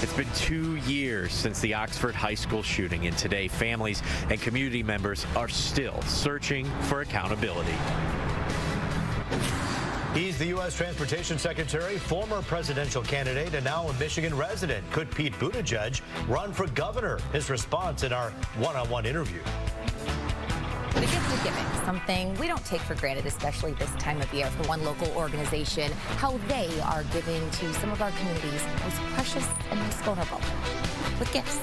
It's been 2 years since the Oxford High School shooting, and today families and community members are still searching for accountability. He's the U.S. Transportation Secretary, former presidential candidate, and now a Michigan resident. Could Pete Buttigieg run for governor? His response in our one-on-one interview. The gift of giving, something we don't take for granted, especially this time of year. For one local organization, how they are giving to some of our community's most precious and most vulnerable with gifts.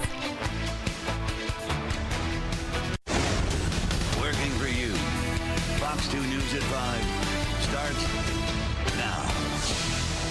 Working for you. Fox 2 News at 5 starts now.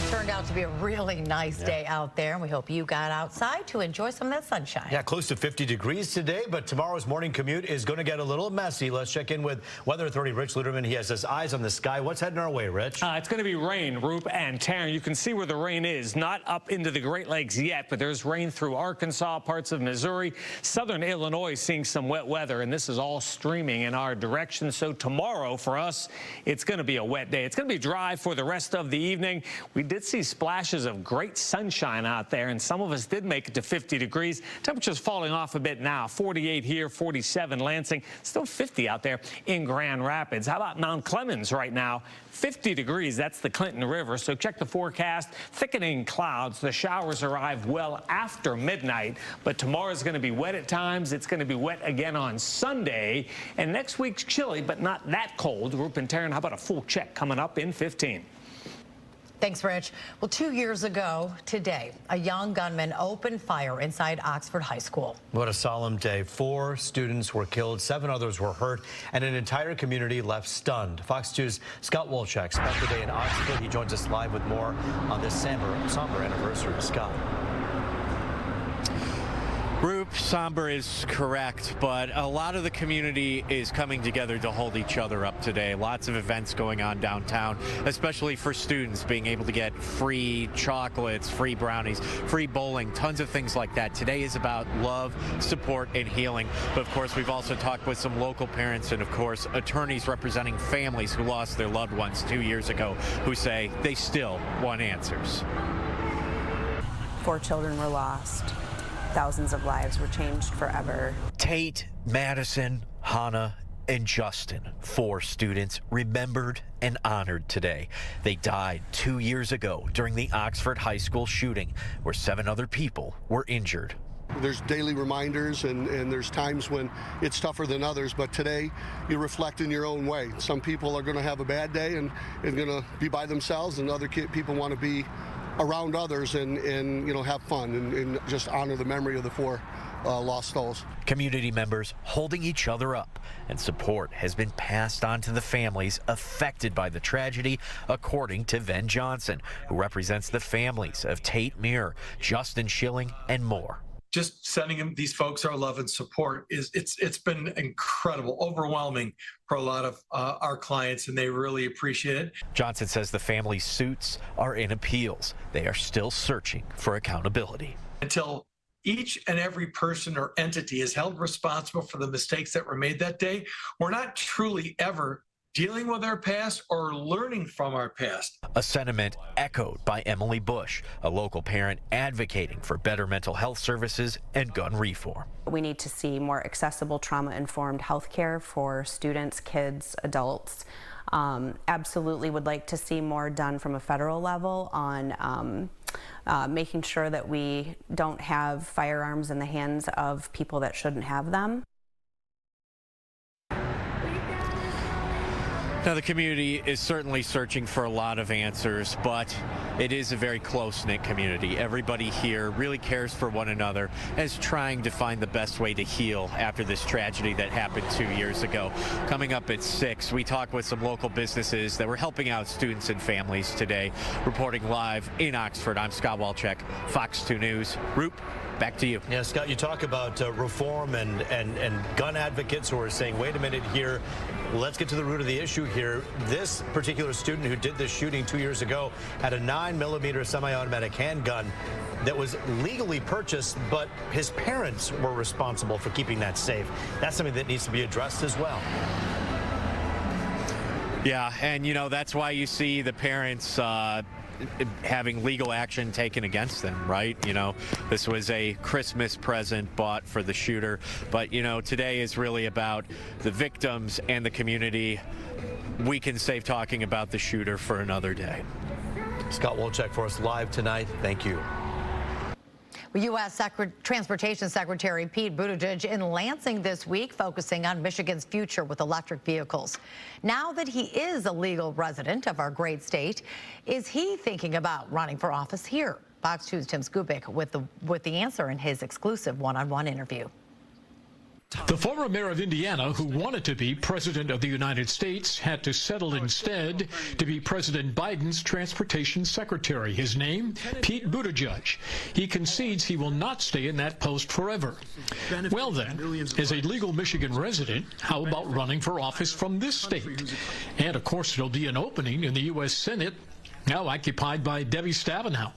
Turned out to be a really nice day out there, and we hope you got outside to enjoy some of that sunshine. Yeah, close to 50 degrees today, but tomorrow's morning commute is going to get a little messy. Let's check in with Weather Authority Rich Luderman. He has his eyes on the sky. What's heading our way, Rich? It's going to be rain, Roop and Taryn. You can see where the rain is. Not up into the Great Lakes yet, but there's rain through Arkansas, parts of Missouri, southern Illinois seeing some wet weather, and this is all streaming in our direction. So tomorrow for us, it's going to be a wet day. It's going to be dry for the rest of the evening. We did see splashes of great sunshine out there, and some of us did make it to 50 degrees. Temperatures falling off a bit now. 48 here, 47 Lansing, still 50 out there in Grand Rapids. How about Mount Clemens right now? 50 degrees, that's the Clinton River. So check the forecast. Thickening clouds. The showers arrive well after midnight, but tomorrow's going to be wet at times. It's going to be wet again on Sunday, and next week's chilly, but not that cold. Roop and Taryn, how about a full check coming up in 15? Thanks, Rich. Well, 2 years ago today, a young gunman opened fire inside Oxford High School. What a solemn day. 4 students were killed, 7 others were hurt, and an entire community left stunned. Fox 2's Scott Wolchak spent the day in Oxford. He joins us live with more on this somber anniversary. Scott. Roop, somber is correct, but a lot of the community is coming together to hold each other up today. Lots of events going on downtown, especially for students being able to get free chocolates, free brownies, free bowling, tons of things like that. Today is about love, support, and healing. But of course, we've also talked with some local parents and, of course, attorneys representing families who lost their loved ones 2 years ago, who say they still want answers. 4 children were lost. Thousands of lives were changed forever. Tate, Madison, Hannah, and Justin, 4 students remembered and honored today. They died 2 years ago during the Oxford High School shooting, where 7 other people were injured. There's daily reminders, and there's times when it's tougher than others, but today you reflect in your own way. Some people are going to have a bad day and going to be by themselves, and other people want to be around others and you know, have fun and just honor the memory of the 4 lost souls. Community members holding each other up, and support has been passed on to the families affected by the tragedy, according to Ven Johnson, who represents the families of Tate Muir, Justin Schilling, and more. Just sending these folks our love and support it's been incredible, overwhelming for a lot of our clients, and they really appreciate it. Johnson says the family's suits are in appeals. They are still searching for accountability. Until each and every person or entity is held responsible for the mistakes that were made that day, we're not truly ever dealing with our past or learning from our past. A sentiment echoed by Emily Bush, a local parent advocating for better mental health services and gun reform. We need to see more accessible trauma-informed health care for students, kids, adults. Absolutely would like to see more done from a federal level on making sure that we don't have firearms in the hands of people that shouldn't have them. Now, the community is certainly searching for a lot of answers, but it is a very close-knit community. Everybody here really cares for one another and is trying to find the best way to heal after this tragedy that happened 2 years ago. Coming up at 6, we talk with some local businesses that were helping out students and families today. Reporting live in Oxford, I'm Scott Wolchak, Fox 2 News. Roop, back to you. Yeah, Scott, you talk about reform and gun advocates who are saying, wait a minute here, let's get to the root of the issue here. This particular student who did this shooting 2 years ago had a 9mm semi-automatic handgun that was legally purchased, but his parents were responsible for keeping that safe. That's something that needs to be addressed as well. Yeah, and you know, that's why you see the parents having legal action taken against them, right? You know, this was a Christmas present bought for the shooter, but you know, today is really about the victims and the community. We can save talking about the shooter for another day. Scott Wolchek for us live tonight. Thank you. U.S. Transportation Secretary Pete Buttigieg in Lansing this week, focusing on Michigan's future with electric vehicles. Now that he is a legal resident of our great state, is he thinking about running for office here? Fox 2's Tim Skubic with the answer in his exclusive one-on-one interview. The former mayor of Indiana, who wanted to be president of the United States, had to settle instead to be President Biden's transportation secretary. His name, Pete Buttigieg. He concedes he will not stay in that post forever. Well then, as a legal Michigan resident, how about running for office from this state? And of course, there'll be an opening in the U.S. Senate, now occupied by Debbie Stabenow.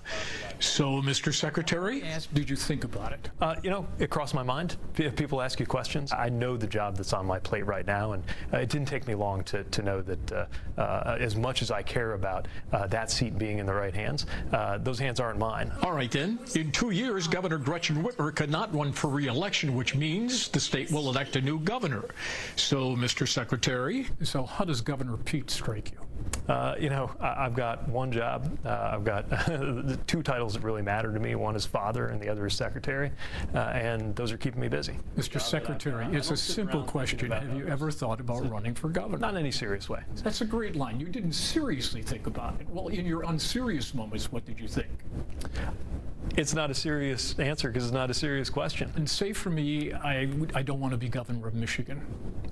So, Mr. Secretary? Did you think about it? You know, it crossed my mind. If people ask you questions, I know the job that's on my plate right now, and it didn't take me long to know that as much as I care about that seat being in the right hands, those hands aren't mine. All right, then. In 2 years, Governor Gretchen Whitmer could not run for re-election, which means the state will elect a new governor. So, Mr. Secretary? So how does Governor Pete strike you? You know, I've got one job. I've got the two titles that really matter to me. One is father and the other is secretary, and those are keeping me busy. Mr. Secretary, it's a simple question. Have you ever thought about running for governor? Not in any serious way. That's a great line. You didn't seriously think about it. Well, in your unserious moments, what did you think? It's not a serious answer because it's not a serious question. And say for me, I don't want to be governor of Michigan.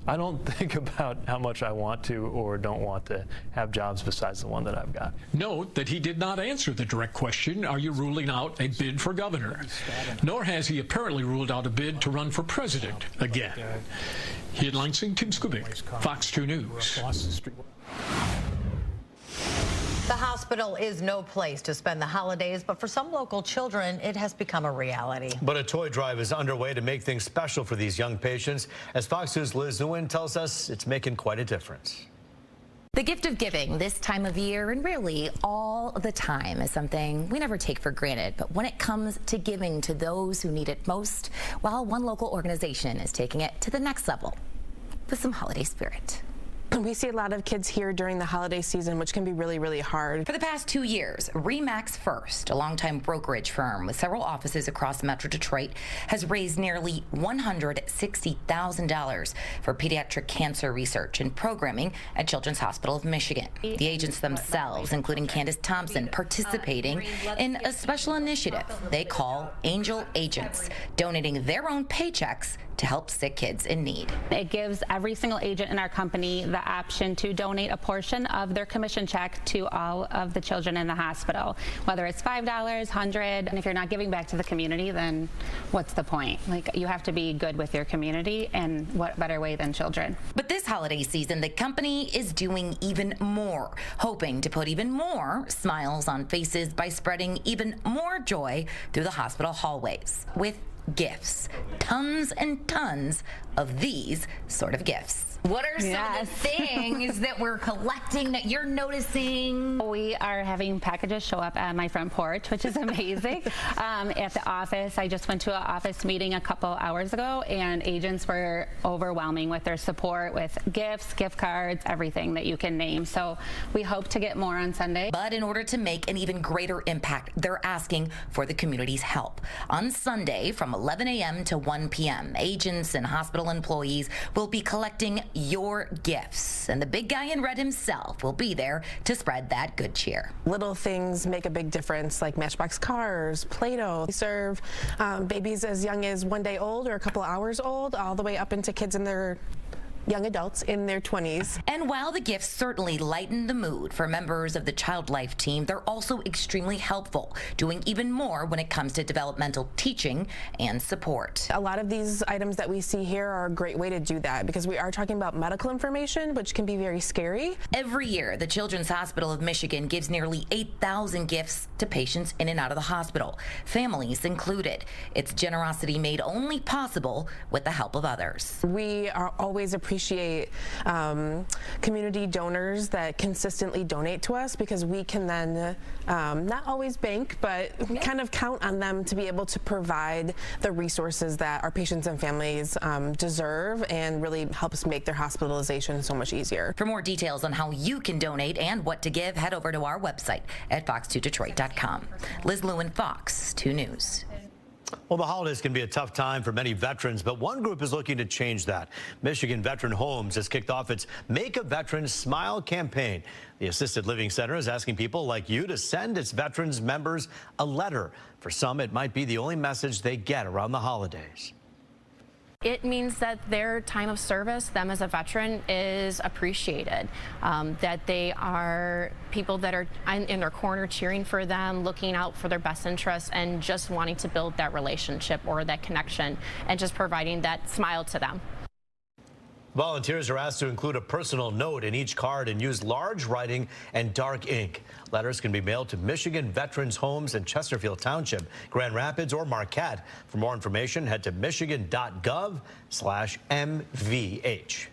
I don't think about how much I want to or don't want to have jobs besides the one that I've got. Note that he did not answer the direct question, are you ruling out a bid for governor? Nor has he apparently ruled out a bid to run for president again. In Lansing, Tim Skubic, Fox 2 News. The hospital is no place to spend the holidays, but for some local children, it has become a reality. But a toy drive is underway to make things special for these young patients. As Fox 2's Liz Nguyen tells us, it's making quite a difference. The gift of giving this time of year, and really all the time, is something we never take for granted. But when it comes to giving to those who need it most, well, one local organization is taking it to the next level with some holiday spirit. We see a lot of kids here during the holiday season, which can be really, really hard. For the past 2 years, RE/MAX First, a longtime brokerage firm with several offices across Metro Detroit, has raised nearly $160,000 for pediatric cancer research and programming at Children's Hospital of Michigan. The agents themselves, including Candace Thompson, participating in a special initiative they call Angel Agents, donating their own paychecks to help sick kids in need. It gives every single agent in our company the option to donate a portion of their commission check to all of the children in the hospital, whether it's $5, $100. And if you're not giving back to the community, then what's the point? Like, you have to be good with your community, and what better way than children? But this holiday season, the company is doing even more, hoping to put even more smiles on faces by spreading even more joy through the hospital hallways with gifts. Tons and tons of these sort of gifts. What are some of the things that we're collecting that you're noticing? We are having packages show up at my front porch, which is amazing. At the office, I just went to an office meeting a couple hours ago, and agents were overwhelming with their support with gifts, gift cards, everything that you can name. So we hope to get more on Sunday. But in order to make an even greater impact, they're asking for the community's help. On Sunday, from 11 a.m. to 1 p.m., agents and hospital employees will be collecting your gifts, and the big guy in red himself will be there to spread that good cheer. Little things make a big difference, like Matchbox cars, Play-Doh. We serve babies as young as 1 day old or a couple hours old, all the way up into kids in their young adults in their 20s. And while the gifts certainly lighten the mood for members of the Child Life team, they're also extremely helpful, doing even more when it comes to developmental teaching and support. A lot of these items that we see here are a great way to do that, because we are talking about medical information, which can be very scary. Every year, the Children's Hospital of Michigan gives nearly 8,000 gifts to patients in and out of the hospital, families included. It's generosity made only possible with the help of others. We are always appreciative appreciate community donors that consistently donate to us, because we can then not always bank, but kind of count on them to be able to provide the resources that our patients and families deserve, and really helps make their hospitalization so much easier. For more details on how you can donate and what to give, head over to our website at fox2detroit.com. Liz Lewin, Fox 2 News. Well, the holidays can be a tough time for many veterans, but one group is looking to change that. Michigan Veteran Homes has kicked off its Make a Veteran Smile campaign. The Assisted Living Center is asking people like you to send its veterans members a letter. For some, it might be the only message they get around the holidays. It means that their time of service, them as a veteran, is appreciated, that they are people that are in their corner cheering for them, looking out for their best interests, and just wanting to build that relationship or that connection, and just providing that smile to them. Volunteers are asked to include a personal note in each card and use large writing and dark ink. Letters can be mailed to Michigan Veterans Homes in Chesterfield Township, Grand Rapids, or Marquette. For more information, head to michigan.gov/MVH.